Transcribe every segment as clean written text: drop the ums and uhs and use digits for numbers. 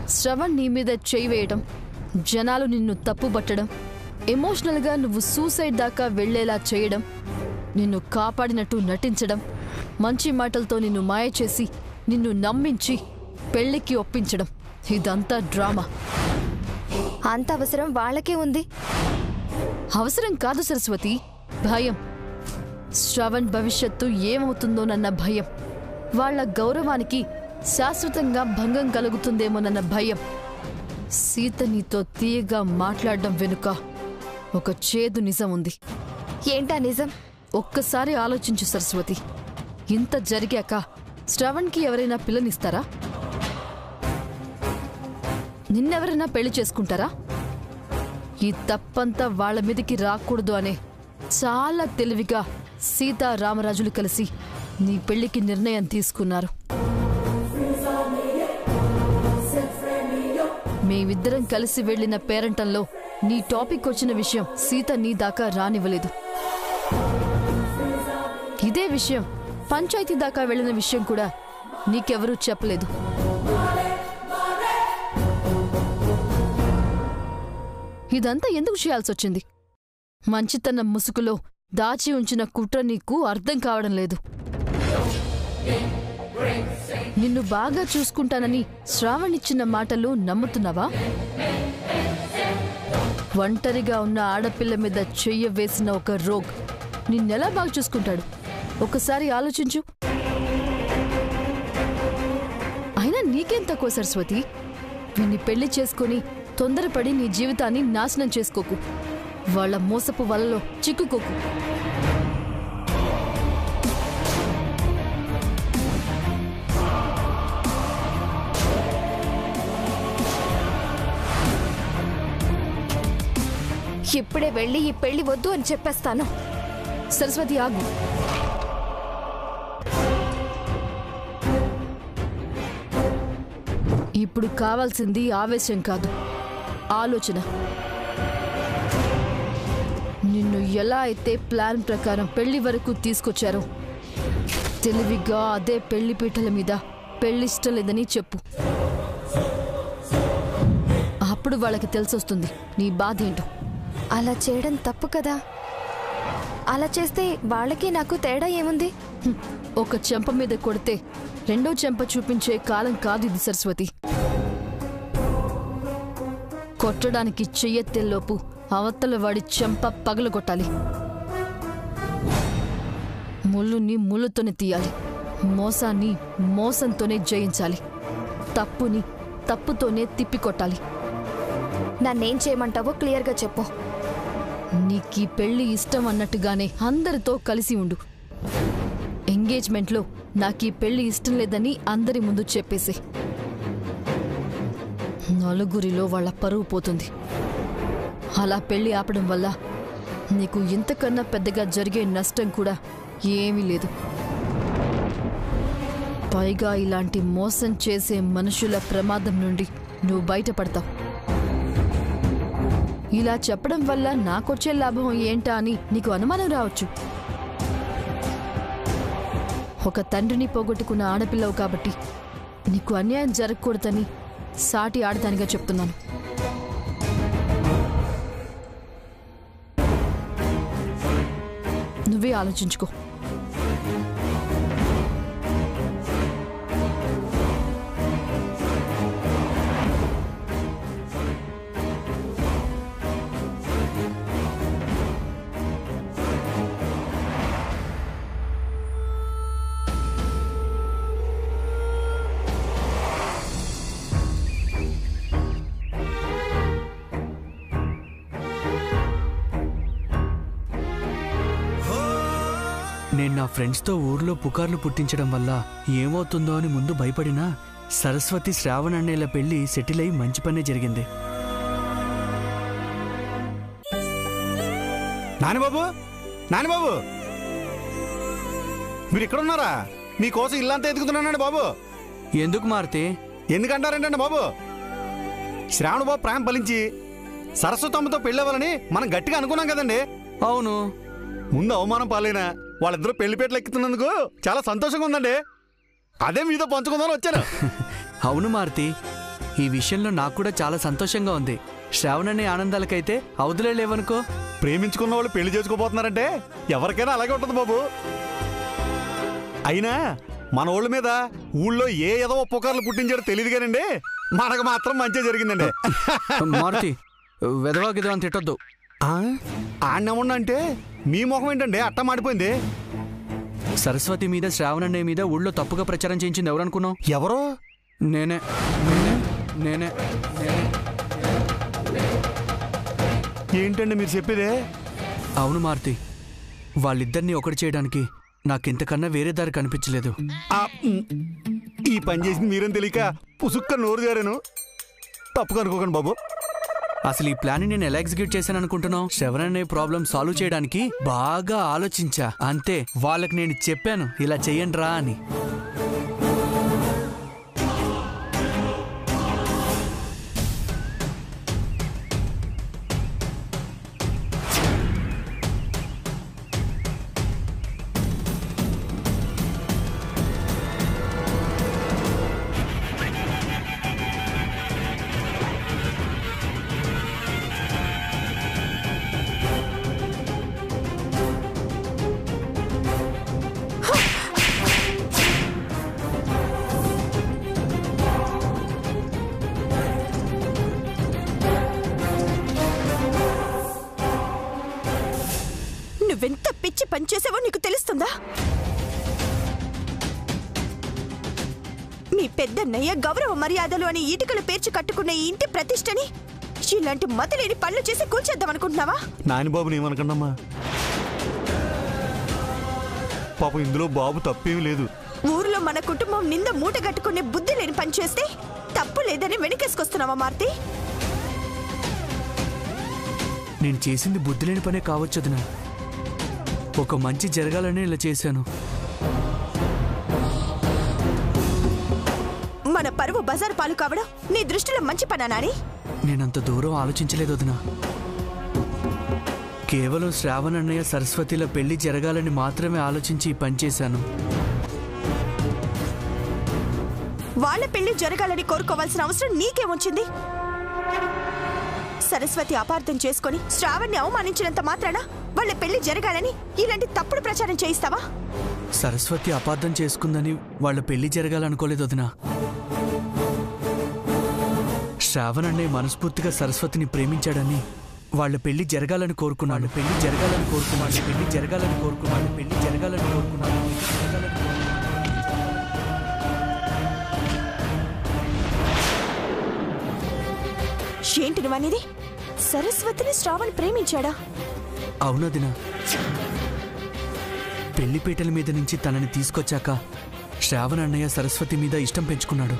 శ్రవణ్ నీ మీద చెయ్యి వేయడం, జనాలు నిన్ను తప్పుబట్టడం, ఎమోషనల్గా నువ్వు సూసైడ్ దాకా వెళ్లేలా చేయడం, నిన్ను కాపాడినట్టు నటించడం, మంచి మాటలతో నిన్ను మాయ చేసి నిన్ను నమ్మించి పెళ్లికి ఒప్పించడం, ఇదంతా డ్రామా. అంత అవసరం వాళ్ళకే ఉంది. అవసరం కాదు సరస్వతి, భయం. శ్రవణ్ భవిష్యత్తు ఏమవుతుందోనన్న భయం, వాళ్ల గౌరవానికి శాశ్వతంగా భంగం కలుగుతుందేమోనన్న భయం. సీత నీతో తీయగా మాట్లాడడం వెనుక ఒక చేదు నిజం ఉంది. ఏంటా నిజం? ఒక్కసారి ఆలోచించు సరస్వతి. ఇంత జరిగాక శ్రవణ్కి ఎవరైనా పిల్లనిస్తారా? నిన్నెవరైనా పెళ్లి చేసుకుంటారా? ఈ తప్పంతా వాళ్ల మీదకి రాకూడదు అనే చాలా తెలివిగా సీతారామరాజులు కలిసి నీ పెళ్లికి నిర్ణయం తీసుకున్నారు. మేమిద్దరం కలిసి వెళ్లిన పేరంటంలో నీ టాపిక్ వచ్చిన విషయం సీత నీ దాకా రానివ్వలేదు. ఇదే విషయం పంచాయతీ దాకా వెళ్లిన విషయం కూడా నీకెవరూ చెప్పలేదు. ఇదంతా ఎందుకు చేయాల్సొచ్చింది? మంచితనం ముసుగులో దాచి ఉంచిన కుట్ర నీకు అర్థం కావడం లేదు. నిన్ను బాగా చూసుకుంటానని శ్రావణ్ ఇచ్చిన మాటలు నమ్ముతున్నావా? ఒంటరిగా ఉన్న ఆడపిల్ల మీద చెయ్య వేసిన ఒక రోగ్ నిన్నెలా బాగా చూసుకుంటాడు? ఒకసారి ఆలోచించు. అయినా నీకేం తక్కువ సరస్వతి? నిన్ను పెళ్లి చేసుకుని తొందరపడి నీ జీవితాన్ని నాశనం చేసుకోకు. వాళ్ళ మోసపు వలలో చిక్కుకోకు. ఇప్పుడే వెళ్ళి ఈ పెళ్లి వద్దు అని చెప్పేస్తాను. సరస్వతి ఆగు. ఇప్పుడు కావాల్సింది ఆవేశం కాదు, ఆలోచన. నిన్ను ఎలా అయితే ప్లాన్ ప్రకారం పెళ్లి వరకు తీసుకొచ్చారో తెలివిగా అదే పెళ్లి పీటల మీద పెళ్లిష్టం లేదని చెప్పు. అప్పుడు వాళ్ళకి తెలిసొస్తుంది నీ బాధ ఏంటో. అలా చేయడం తప్పు కదా. అలా చేస్తే వాళ్ళకి నాకు తేడా ఏముంది? ఒక చెంప మీద కొడితే రెండో చెంప చూపించే కాలం కాదు ఇది సరస్వతి. కొట్టడానికి చెయ్యెత్తేలోపు అవతల వాడి చెంప పగలగొట్టాలి. ముళ్ళుని ముళ్ళుతోనే తీయాలి. మోసాన్ని మోసంతోనే జయించాలి. తప్పుని తప్పుతోనే తిప్పికొట్టాలి. నన్నేం చేయమంటావో క్లియర్గా చెప్పు. నీకీ పెళ్లి ఇష్టం అన్నట్టుగానే అందరితో కలిసి ఉండు. ఎంగేజ్మెంట్లో నాకీ పెళ్లి ఇష్టం లేదని అందరి ముందు చెప్పేసి. నలుగురిలో వాళ్ళ పరువు పోతుంది. అలా పెళ్లి ఆపడం వల్ల నీకు ఇంతకన్నా పెద్దగా జరిగే నష్టం కూడా ఏమీ లేదు. పైగా ఇలాంటి మోసం చేసే మనుషుల ప్రమాదం నుండి నువ్వు బయటపడతావు. ఇలా చెప్పడం వల్ల నాకొచ్చే లాభం ఏంటా అని నీకు అనుమానం రావచ్చు. ఒక తండ్రిని పోగొట్టుకున్న ఆడపిల్లవు కాబట్టి నీకు అన్యాయం జరగకూడదని సాటి ఆడదానిగా చెప్తున్నాను. నువ్వే ఆలోచించుకో. నేను నా ఫ్రెండ్స్తో ఊర్లో పుకార్లు పుట్టించడం వల్ల ఏమవుతుందో అని ముందు భయపడినా సరస్వతి శ్రావణ్ అన్నేళ్ల పెళ్లి సెటిల్ అయి మంచి పనే జరిగింది. నానిబాబు, నానిబాబు, మీరు ఇక్కడ ఉన్నారా? మీకోసం ఇల్లంతా ఎదుగుతున్నానండి బాబు. ఎందుకు మారితే? ఎందుకంటారేంటండి బాబు? శ్రావణ బాబు ప్రేమ ఫలించి సరస్వతమ్మతో పెళ్ళవ్వాలని మనం గట్టిగా అనుకున్నాం కదండి. అవును. ముందు అవమానం పాలైనా వాళ్ళిద్దరూ పెళ్లిపేటలు ఎక్కుతున్నందుకు చాలా సంతోషంగా ఉందండి. అదే మీతో పంచుకుందామని వచ్చాను. అవును మారుతి, ఈ విషయంలో నాకు కూడా చాలా సంతోషంగా ఉంది. శ్రావణ్ ఆనందాలకైతే అవధులే లేవనుకో. ప్రేమించుకున్న వాళ్ళు పెళ్లి చేసుకోబోతున్నారంటే ఎవరికైనా అలాగే ఉంటుంది బాబు. అయినా మన ఊళ్ళ మీద ఊళ్ళో ఏ ఏదో పుకార్లు పుట్టించాడో తెలియదు కానండి, మనకు మాత్రం మంచిగా జరిగిందండి. మారుతి, వెధవా గిదవా అని తిట్టొద్దు. ఆడేమన్నా అంటే మీ ముఖం ఏంటండి అట్ట మాడిపోయింది? సరస్వతి మీద శ్రావణ్ మీద ఊళ్ళో తప్పుగా ప్రచారం చేయించింది ఎవరనుకున్నావు? ఎవరు? నేనే నేనే నేనే నేనే ఏంటండి మీరు చెప్పేదే? అవును మారుతి, వాళ్ళిద్దరినీ ఒకటి చేయడానికి నాకింతకన్నా వేరే దారి కనిపించలేదు. ఈ పని చేసింది మీరేం తెలియక పుసుక్క నోరు జారాను. తప్పుగా అనుకోకండి బాబు. అసలు ఈ ప్లాన్ నేను ఎలా ఎగ్జిక్యూట్ చేశాను అనుకుంటున్నావు? శ్రవణ్ ప్రాబ్లం సాల్వ్ చేయడానికి బాగా ఆలోచించా అంతే. వాళ్ళకి నేను చెప్పాను ఇలా చెయ్యండి రా అని. నువ్వెంత పిచ్చి పనిచేసావో నీకు తెలుస్తుందా? మీ పెద్దన్నయ్య గౌరవ మర్యాదలు అని ఈటికలు పేర్చి కట్టుకున్న ఈ ఇంటి ప్రతిష్టని ఇలాంటి మతలేని పనులు చేసి కూల్చేద్దామనుకుంటున్నావా? నానిబాబుని ఏమనకండమ్మా, పాపం ఇందులో బాబు తప్పేమీ లేదు. ఊర్లో మన కుటుంబం నింద మూట కట్టుకునే బుద్ధి లేని పని చేస్తే తప్పు లేదని వెనకేసుకొస్తున్నావా మారుతి? నేను చేసింది బుద్ధి లేని పనే కావచ్చుదినా. ఒక మంచి జరగాలనే ఇలా చేశాను. మన పరువు బజారు పాలు కావడం నీ దృష్టిలో మంచి పనా నాని? నేనంత దూరం ఆలోచించలేదు వదినా. కేవలం శ్రావణ్ అన్నయ్య సరస్వతిల పెళ్లి జరగాలని మాత్రమే ఆలోచించి ఈ పని చేశాను. వాళ్ళ పెళ్లి జరగాలని కోరుకోవాల్సిన అవసరం నీకేమొచ్చింది? సరస్వతి అపార్థం చేసుకుని శ్రావణ్ని అవమానించినంత మాత్రాన వాళ్ళ పెళ్లి జరగాలని ఇలాంటి తప్పుడు ప్రచారం చేయిస్తావా? సరస్వతి అపార్థం చేసుకుందని వాళ్ళ పెళ్లి జరగాలనుకోలేదు వదినా. శ్రావణ్ అన్నయ్య మనస్ఫూర్తిగా సరస్వతిని ప్రేమించాడని వాళ్ళ పెళ్లి జరగాలని కోరుకున్నాడు. పెళ్లి జరగాలని కోరుకున్నాడు. పెళ్లి జరగాలని కోరుకున్నాడు. పెళ్లి జరగాలని కోరుకున్నాడు. ఏంటి నువ్వనేది? సరస్వతిని శ్రావణ్ ప్రేమించాడా? అవునదినా. పెళ్లిపీటల మీద నుంచి తనని తీసుకొచ్చాక శ్రావణ్ అన్నయ్య సరస్వతి మీద ఇష్టం పెంచుకున్నాడు.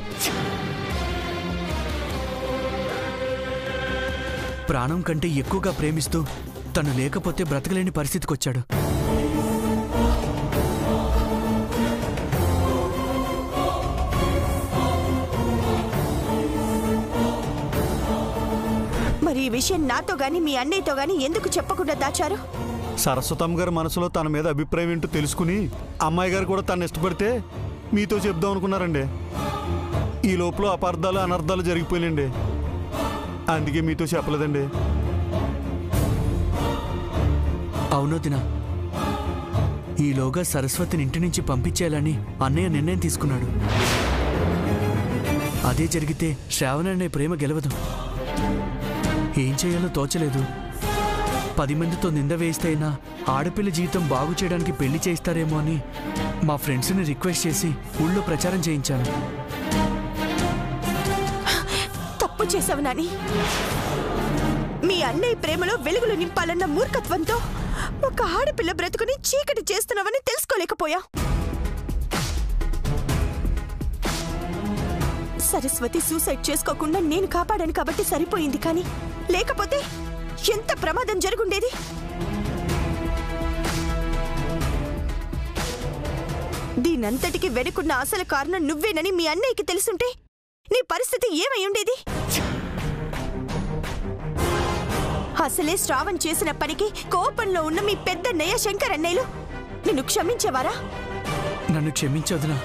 ప్రాణం కంటే ఎక్కువగా ప్రేమిస్తూ తను లేకపోతే బ్రతకలేని పరిస్థితికొచ్చాడు. మరి ఈ విషయం నాతో గాని మీ అన్నయ్యతో గాని ఎందుకు చెప్పకుండా దాచారు? సరస్వతమ్మ గారి మనసులో తన మీద అభిప్రాయం ఏంటో తెలుసుకుని అమ్మాయి గారు కూడా తను ఇష్టపడితే మీతో చెప్దాం అనుకున్నారండి. ఈ లోపల అపార్థాలు అనర్థాలు జరిగిపోయినండి, అందుకే మీతో చెప్పలేదండి. అవును దినా. ఈలోగా సరస్వతిని ఇంటి నుంచి పంపించేయాలని అన్నయ్య నిర్ణయం తీసుకున్నాడు. అదే జరిగితే శ్రావణ్ అనే ప్రేమ గెలవదు. ఏం చేయాలో తోచలేదు. 10 మందితో నింద వేస్తైనా ఆడపిల్ల జీవితం బాగు చేయడానికి పెళ్లి చేయిస్తారేమో అని మా ఫ్రెండ్స్ని రిక్వెస్ట్ చేసి ఊళ్ళో ప్రచారం చేయించాను. తప్పు చేసావు నాని. మీ అన్నయ్య ప్రేమలో వెలుగులు నింపాలన్న మూర్ఖత్వంతో ఒక ఆడపిల్ల బ్రతుకుని చీకటి చేస్తున్నావని తెలుసుకోలేకపోయా. సరస్వతి సూసైడ్ చేసుకోకుండా నేను కాపాడాను కాబట్టి సరిపోయింది, కానీ లేకపోతే ఎంత ప్రమాదం జరుగుండేది. దీనంతటికి వెనుకున్న అసలు కారణం నువ్వేనని మీ అన్నయ్యకి తెలుసుంటే నీ పరిస్థితి ఏమై ఉండేది? అసలే శ్రావణ్ చేసిన పనికి కోపంలో ఉన్న మీ పెద్దన్నయ్య శంకర్ అన్నయ్యలు నిన్ను క్షమించేవారా? నన్ను క్షమించొద్దునా.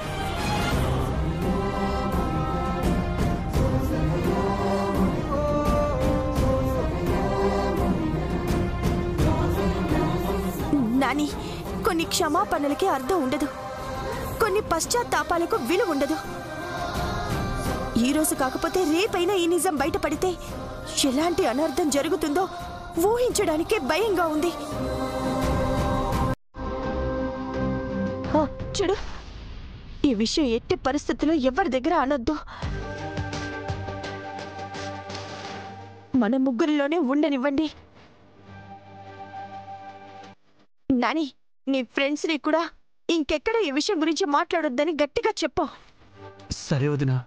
నాని, కొన్ని క్షమాపణలకి అర్థం ఉండదు, కొన్ని పశ్చాత్తాపాలకు విలువ ఉండదు. ఈ రోజు కాకపోతే రేపైనా ఈ నిజం బయటపడితే ఎలాంటి అనర్థం జరుగుతుందో ఊహించడానికే భయంగా ఉంది. చూడు, ఈ విషయం ఎట్టి పరిస్థితుల్లో ఎవరి దగ్గర అనొద్దు. మన ముగ్గురిలోనే ఉండనివ్వండి. నాని, నీ ఫ్రెండ్స్ని కూడా ఇంకెక్కడ ఈ విషయం గురించి మాట్లాడొద్దని గట్టిగా చెప్పు. సరే వదినా.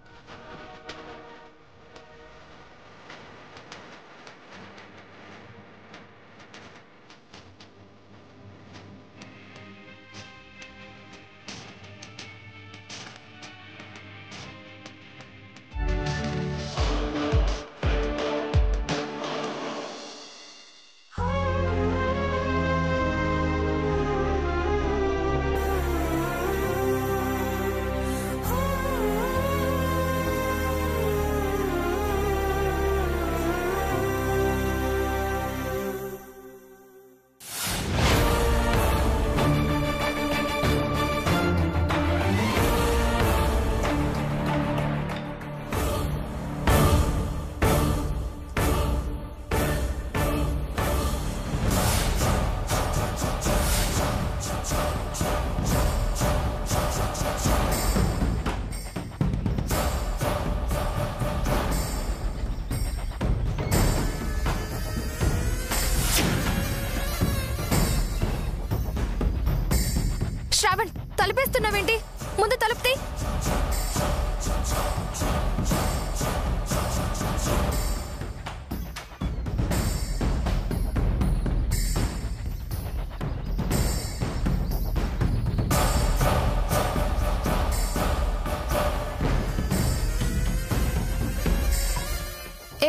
శ్రావణ్, తలుపేస్తున్నావేంటి? ముందు తలుపుతీ.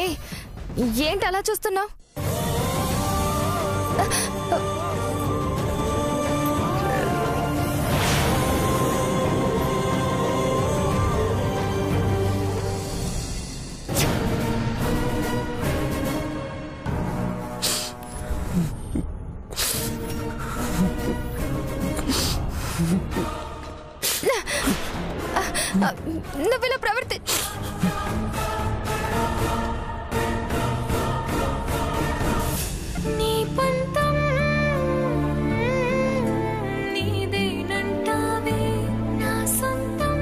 ఏ, ఏంటి అలా చూస్తున్నావు? నువ్విలా ప్రవర్తి నీ పంతం నీదేనంటావే, నా సొంతం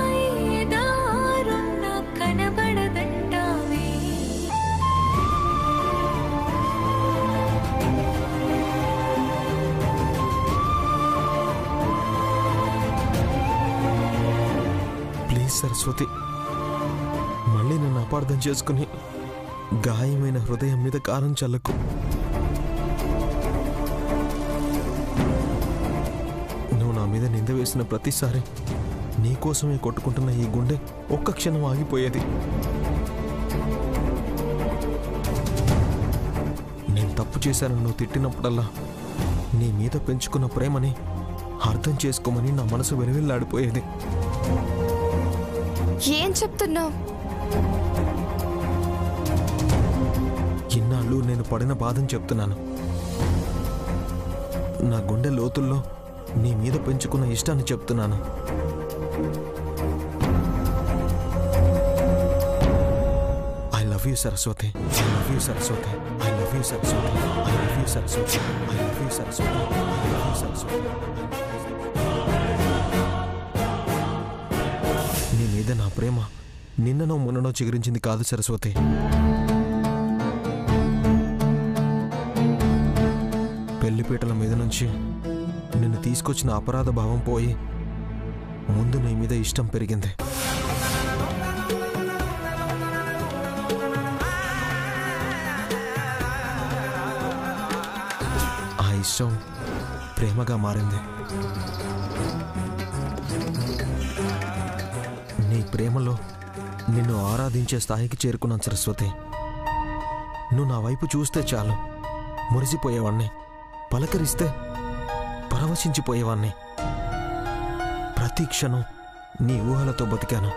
అయ్యేదారు నా కనబడదంటావే. సరస్వతి, మళ్ళీ నన్ను అపార్థం చేసుకుని గాయమైన హృదయం మీద కారం చల్లకు. నువ్వు నా మీద నింద వేసిన ప్రతిసారి నీకోసమే కొట్టుకుంటున్న ఈ గుండె ఒక్క క్షణం ఆగిపోయేది. నేను తప్పు చేశానని నువ్వు తిట్టినప్పుడల్లా నీ మీద పెంచుకున్న ప్రేమని అర్థం చేసుకోమని నా మనసు వెలువెల్లాడిపోయేది. ఏం చెప్తున్నావు? ఇన్నాళ్ళు నేను పడిన బాధని చెప్తున్నాను. నా గుండె లోతుల్లో నీ మీద పెంచుకున్న ఇష్టాన్ని చెప్తున్నాను. I love you Saraswati, I love you Saraswati, I love you Saraswati, I love you Saraswati, I love you Saraswati, I love you Saraswati. నీ మీద నా ప్రేమ నిన్ననో మొన్ననో చిగురించింది కాదు సరస్వతి. పెళ్లిపీటల మీద నుంచి నిన్ను తీసుకొచ్చిన అపరాధ భావం పోయి ముందు నీ మీద ఇష్టం పెరిగింది. ఆ ఇష్టం ప్రేమగా మారింది. నీ ప్రేమలో నిన్ను ఆరాధించే స్థాయికి చేరుకున్నాను సరస్వతి. నువ్వు నా వైపు చూస్తే చాలు మురిసిపోయేవాణ్ణి, పలకరిస్తే పరవశించిపోయేవాణ్ణి. ప్రతి క్షణం నీ ఊహలతో బతికాను.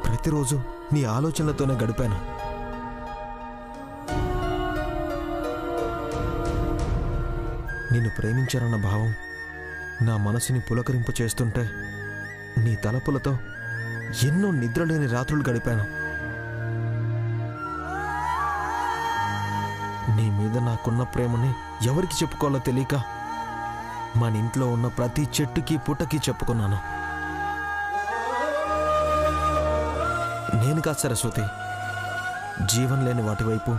ప్రతిరోజు నీ ఆలోచనలతోనే గడిపాను. నిన్ను ప్రేమించానన్న భావం నా మనసుని పులకరింప చేస్తుంటే నీ తలపులతో ఎన్నో నిద్రలేని రాత్రులు గడిపాను. నీ మీద నాకున్న ప్రేమని ఎవరికి చెప్పుకోవాలో తెలియక మన ఇంట్లో ఉన్న ప్రతి చెట్టుకి పుట్టకి చెప్పుకున్నాను. నేను కాదు సరస్వతి, జీవం లేని వాటి వైపు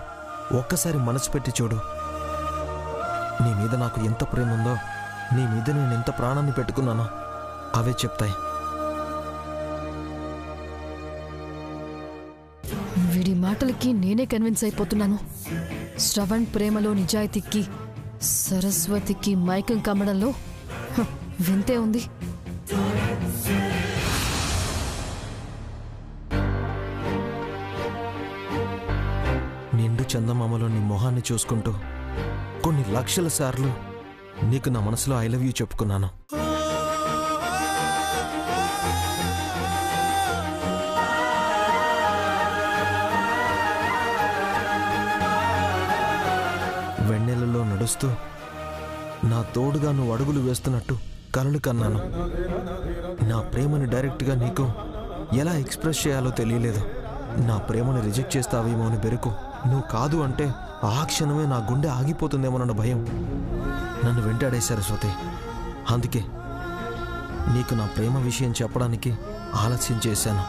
ఒక్కసారి మనసు పెట్టి చూడు. నీ మీద నాకు ఎంత ప్రేమ ఉందో, నీ మీద నేను ఎంత ప్రాణాన్ని పెట్టుకున్నానో అవే చెప్తాయి. వీడి మాటలకి నేనే కన్విన్స్ అయిపోతున్నాను. శ్రవణ్ ప్రేమలో నిజాయితీకి సరస్వతికి మైకం కమ్మడంలో వింతే ఉంది. నిండు చందమామలో నీ మొహాన్ని చూసుకుంటూ కొన్ని లక్షల సార్లు నీకు నా మనసులో ఐ లవ్ యూ చెప్పుకున్నాను. వెన్నెలలో నడుస్తూ నా తోడుగా నువ్వు అడుగులు వేస్తున్నట్టు కలలు కన్నాను. నా ప్రేమని డైరెక్ట్గా నీకు ఎలా ఎక్స్ప్రెస్ చేయాలో తెలియలేదు. నా ప్రేమని రిజెక్ట్ చేస్తావేమో అని బెరుకు. నువ్వు కాదు అంటే ఆ క్షణమే నా గుండె ఆగిపోతుందేమోనన్న భయం నన్ను వెంటాడే సరస్వతి. అందుకే నీకు నా ప్రేమ విషయం చెప్పడానికి ఆలస్యం చేశాను.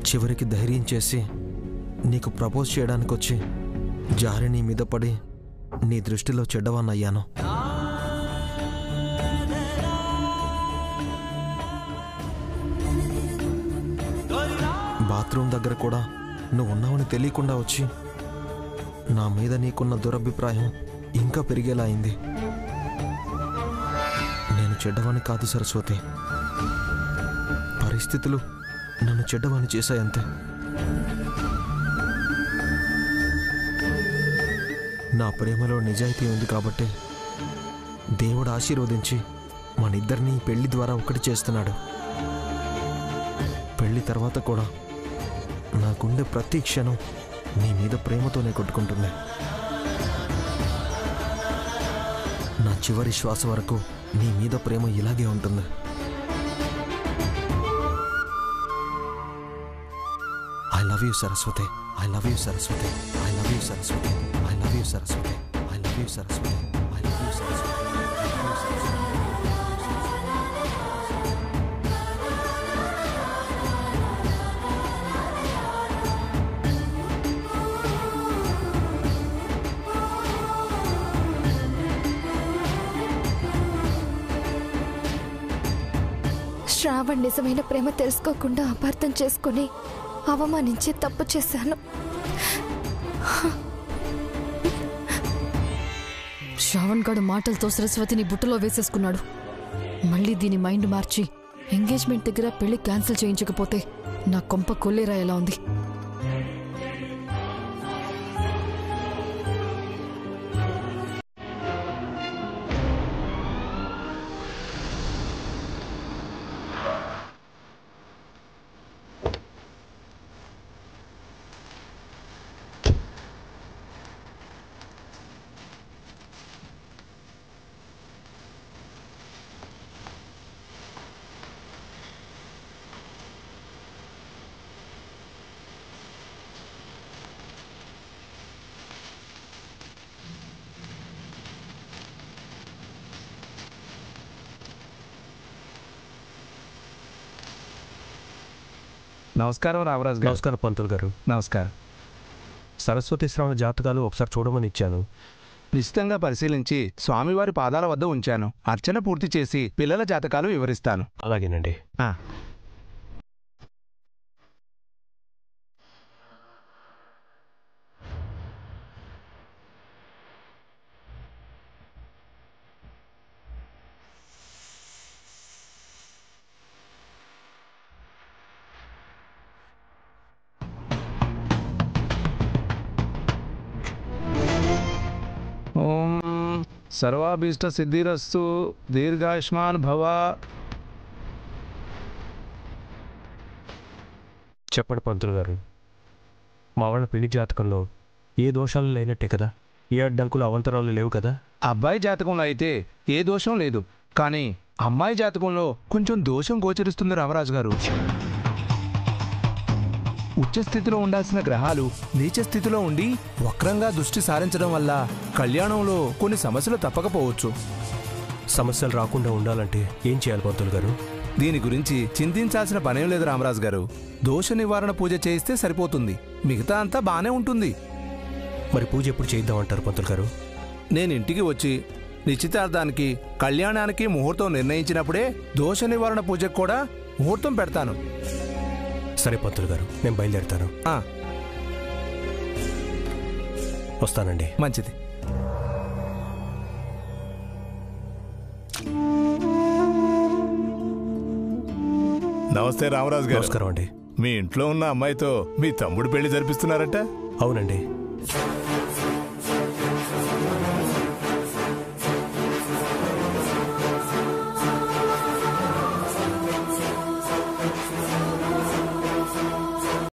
చివరికి ధైర్యం చేసి నీకు ప్రపోజ్ చేయడానికి వచ్చి జారి నీ మీద పడి నీ దృష్టిలో చెడ్డవాన్నయ్యాను. బాత్రూమ్ దగ్గర కూడా నువ్వు ఉన్నావని తెలియకుండా వచ్చి నా మీద నీకున్న దురభిప్రాయం ఇంకా పెరిగేలా అయింది. నేను చెడ్డవాణ్ణి కాదు సరస్వతి, పరిస్థితులు నన్ను చెడ్డవాణ్ణి చేశాయంతే. నా ప్రేమలో నిజాయితీ ఉంది కాబట్టి దేవుడు ఆశీర్వదించి మనిద్దరినీ పెళ్లి ద్వారా ఒకటి చేస్తున్నాడు. పెళ్లి తర్వాత కూడా నా గుండె ప్రతి క్షణం నీ మీద ప్రేమతోనే కొట్టుకుంటుంది. నా చివరి శ్వాస వరకు నీ మీద ప్రేమ ఇలాగే ఉంటుంది. I love you Saraswati, I love you Saraswati, I love you Saraswati, I love you Saraswati, I love you Saraswati, I love you Saraswati. Shravan నిజమైన ప్రేమ తెలుసుకోకుండా అపార్థం చేసుకుని అవమానించి తప్పు చేశాను. శ్రావణ్ గాడు మాటలతో సరస్వతిని బుట్టలో వేసేసుకున్నాడు. మళ్ళీ దీని మైండ్ మార్చి ఎంగేజ్మెంట్ దగ్గర పెళ్లి క్యాన్సిల్ చేయించకపోతే నా కొంప కొల్లేరా ఎలా ఉంది. నమస్కారం రామరాజు గారు. నమస్కారం పంతులు గారు. నమస్కారం. సరస్వతి శ్రావణ జాతకాలు ఒకసారి చూడమని ఇచ్చాను. నిశ్చితంగా పరిశీలించి స్వామివారి పాదాల వద్ద ఉంచాను. అర్చన పూర్తి చేసి పిల్లల జాతకాలు వివరిస్తాను. అలాగేనండి. ఓం సర్వాభీష్ట సిద్ధిరస్తు, దీర్ఘాయుష్మాన్ భవ. చెప్పండి పంతులు గారు, మా వాళ్ళ పెళ్లి జాతకంలో ఏ దోషాలు లేనట్టే కదా, ఏ అడ్డంకులు అవంతరాలు లేవు కదా. అబ్బాయి జాతకంలో అయితే ఏ దోషం లేదు, కానీ అమ్మాయి జాతకంలో కొంచెం దోషం గోచరిస్తుంది రామరాజు గారు. ఉచ్చ స్థితిలో ఉండాల్సిన గ్రహాలు నీచ స్థితిలో ఉండి వక్రంగా దృష్టి సారించడం వల్ల కళ్యాణంలో కొన్ని సమస్యలు తప్పకపోవచ్చు. సమస్యలు రాకుండా ఉండాలంటే ఏం చేయాలి పంతులు గారు? దీని గురించి చింతించాల్సిన పనేం లేదు రామరాజు గారు. దోష నివారణ పూజ చేయిస్తే సరిపోతుంది, మిగతా అంతా బానే ఉంటుంది. మరి పూజ ఎప్పుడు చేద్దామంటారు పంతులు గారు? నేను ఇంటికి వచ్చి నిశ్చితార్థానికి కళ్యాణానికి ముహూర్తం నిర్ణయించినప్పుడే దోష నివారణ పూజకు కూడా ముహూర్తం పెడతాను. సరే పంతులు గారు, నేను బయలుదేరుతాను. వస్తానండి. మంచిది. నమస్తే రామరాజు గారు. నమస్కారం అండి. మీ ఇంట్లో ఉన్న అమ్మాయితో మీ తమ్ముడు పెళ్లి జరిపిస్తున్నారట? అవునండి.